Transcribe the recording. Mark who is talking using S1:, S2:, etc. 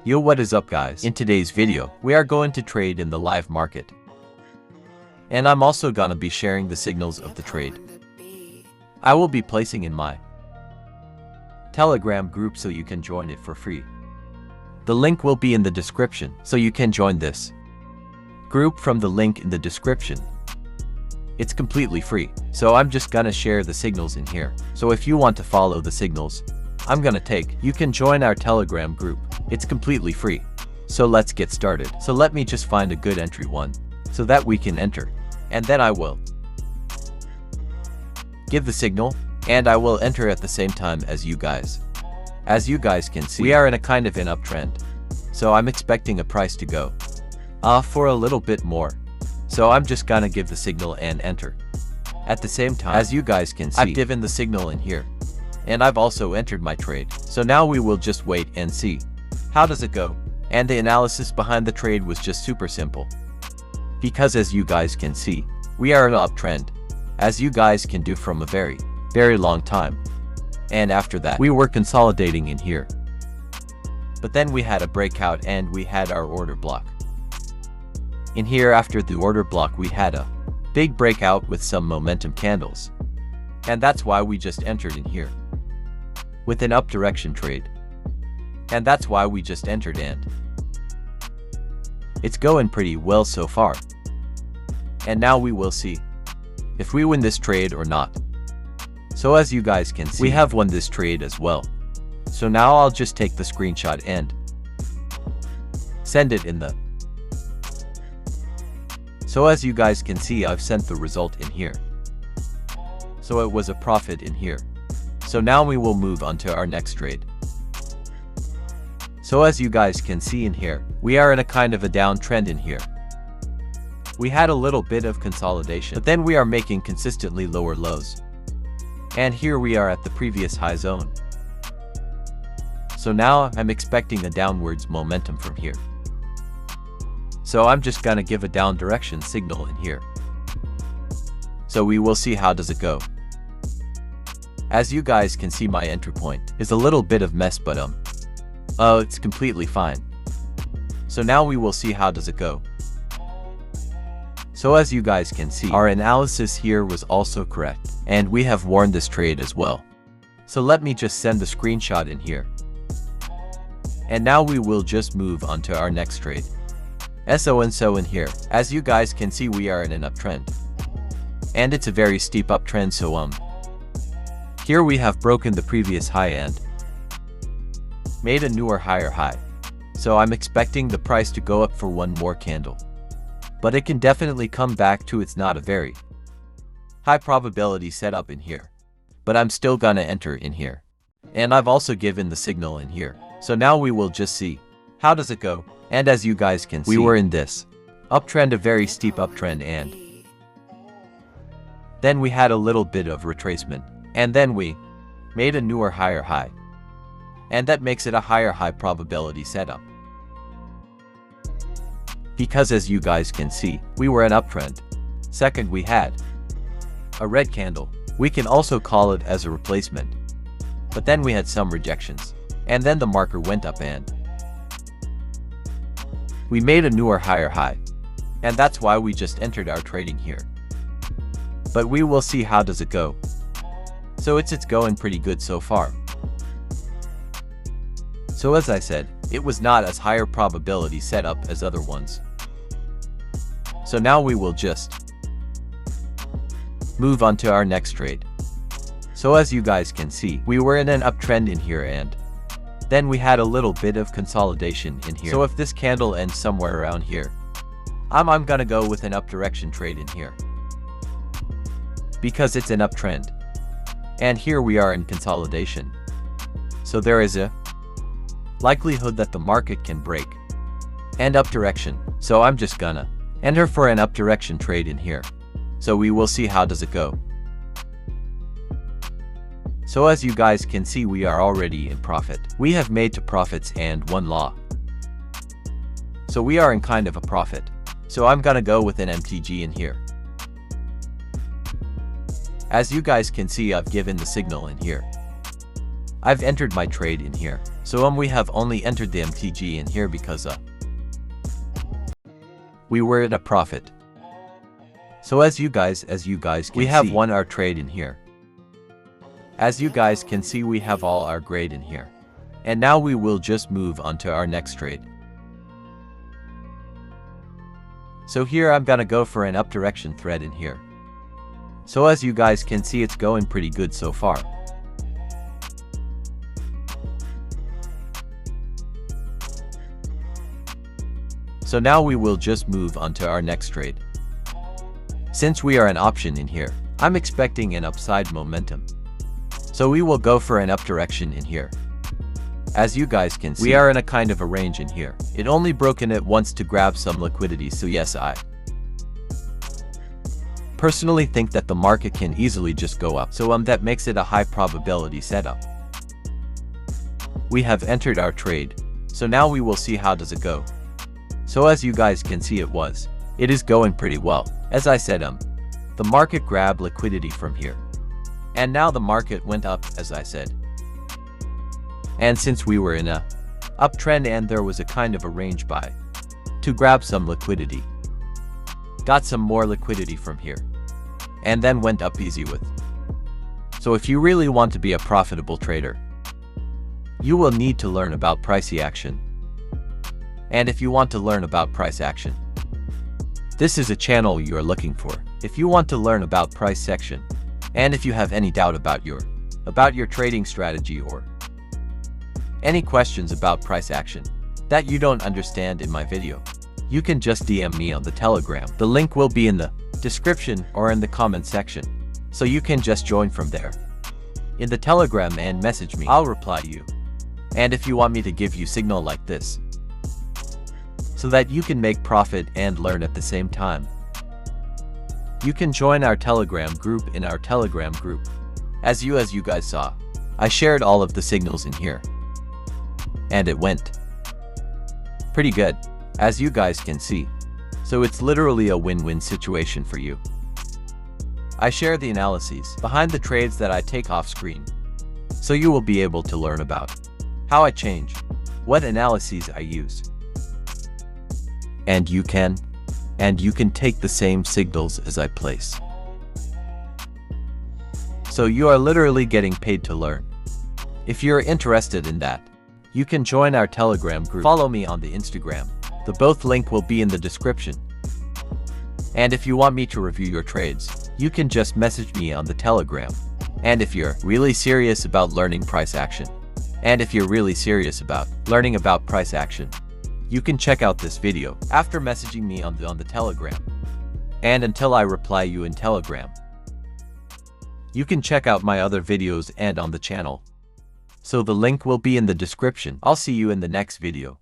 S1: Yo, what is up guys? In today's video, we are going to trade in the live market. And I'm also gonna be sharing the signals of the trade. I will be placing in my Telegram group so you can join it for free. The link will be in the description so you can join this group from the link in the description. It's completely free, so I'm just gonna share the signals in here. So if you want to follow the signals I'm gonna take, you can join our Telegram group. It's completely free. So let's get started. So let me just find a good entry one so that we can enter. And then I will give the signal and I will enter at the same time as you guys. As you guys can see, we are in a kind of an uptrend. So I'm expecting a price to go for a little bit more. So I'm just gonna give the signal and enter. At the same time, as you guys can see, I've given the signal in here. And I've also entered my trade. So now we will just wait and see. How does it go? And the analysis behind the trade was just super simple. Because as you guys can see, we are in an uptrend. As you guys can do from a very long time. And after that, we were consolidating in here. But then we had a breakout and we had our order block. In here after the order block we had a big breakout with some momentum candles. And that's why we just entered in here with an up direction trade. And that's why we just entered and it's going pretty well so far. And now we will see if we win this trade or not. So as you guys can see, we have won this trade as well. So now I'll just take the screenshot and send it in the. So as you guys can see, I've sent the result in here. So it was a profit in here. So now we will move on to our next trade. So as you guys can see in here, we are in a kind of a downtrend in here. We had a little bit of consolidation, but then we are making consistently lower lows. And here we are at the previous high zone. So now I'm expecting a downwards momentum from here. So I'm just gonna give a down direction signal in here. So we will see how does it go. As you guys can see, my entry point is a little bit of mess, but it's completely fine. So now we will see how does it go. So as you guys can see, our analysis here was also correct, and we have won this trade as well. So let me just send the screenshot in here. And now we will just move on to our next trade. So in here, as you guys can see, we are in an uptrend. And it's a very steep uptrend, so here we have broken the previous high and made a newer higher high. So I'm expecting the price to go up for one more candle. But it can definitely come back to it's not a very high probability setup in here. But I'm still gonna enter in here. And I've also given the signal in here. So now we will just see how does it go. And as you guys can see, we were in this uptrend, a very steep uptrend, and then we had a little bit of retracement. And then we made a newer higher high. And that makes it a higher high probability setup. Because as you guys can see, we were an uptrend. Second, we had a red candle. We can also call it as a replacement. But then we had some rejections. And then the marker went up and we made a newer higher high. And that's why we just entered our trading here. But we will see how does it go. So it's going pretty good so far. So as I said, it was not as higher probability setup as other ones. So now we will just move on to our next trade. So as you guys can see, we were in an uptrend in here and then we had a little bit of consolidation in here. So if this candle ends somewhere around here, I'm gonna go with an up direction trade in here. Because it's an uptrend. And here we are in consolidation. So there is a likelihood that the market can break and up direction. So I'm just gonna enter for an up direction trade in here. So we will see how does it go. So as you guys can see, we are already in profit. We have made 2 profits and 1 loss. So we are in kind of a profit. So I'm gonna go with an MTG in here. As you guys can see, I've given the signal in here. I've entered my trade in here. So we have only entered the MTG in here because we were at a profit. So as you guys can we have won our trade in here. As you guys can see, we have all our grade in here. And now we will just move on to our next trade. So here I'm gonna go for an up direction thread in here. So as you guys can see, it's going pretty good so far. So now we will just move on to our next trade. Since we are an option in here, I'm expecting an upside momentum. So we will go for an up direction in here. As you guys can see, we are in a kind of a range in here. It only broken it once to grab some liquidity, so yes, I personally think that the market can easily just go up. So that makes it a high probability setup. We have entered our trade. So now we will see how does it go. So as you guys can see, it is going pretty well. As I said, the market grabbed liquidity from here. And now the market went up, as I said. And since we were in a uptrend and there was a kind of a range buy to grab some liquidity, got some more liquidity from here, and then went up easy with. So if you really want to be a profitable trader, you will need to learn about price action. And if you want to learn about price action, this is a channel you are looking for. If you want to learn about price action, and if you have any doubt about your trading strategy or any questions about price action that you don't understand in my video, you can just DM me on the Telegram. The link will be in the description or in the comment section, so you can just join from there in the Telegram and message me. I'll reply you. And if you want me to give you signal like this, so that you can make profit and learn at the same time, you can join our Telegram group. In our Telegram group, as you guys saw, I shared all of the signals in here. And it went pretty good, as you guys can see. So it's literally a win-win situation for you. I share the analyses behind the trades that I take off screen, so you will be able to learn about how I change, what analyses I use. And you can take the same signals as I place. So you are literally getting paid to learn. If you're interested in that, you can join our Telegram group. Follow me on the Instagram. The both link will be in the description. And if you want me to review your trades, you can just message me on the Telegram. And if you're really serious about learning price action, you can check out this video after messaging me on the Telegram. And until I reply you in Telegram, you can check out my other videos and on the channel. So the link will be in the description. I'll see you in the next video.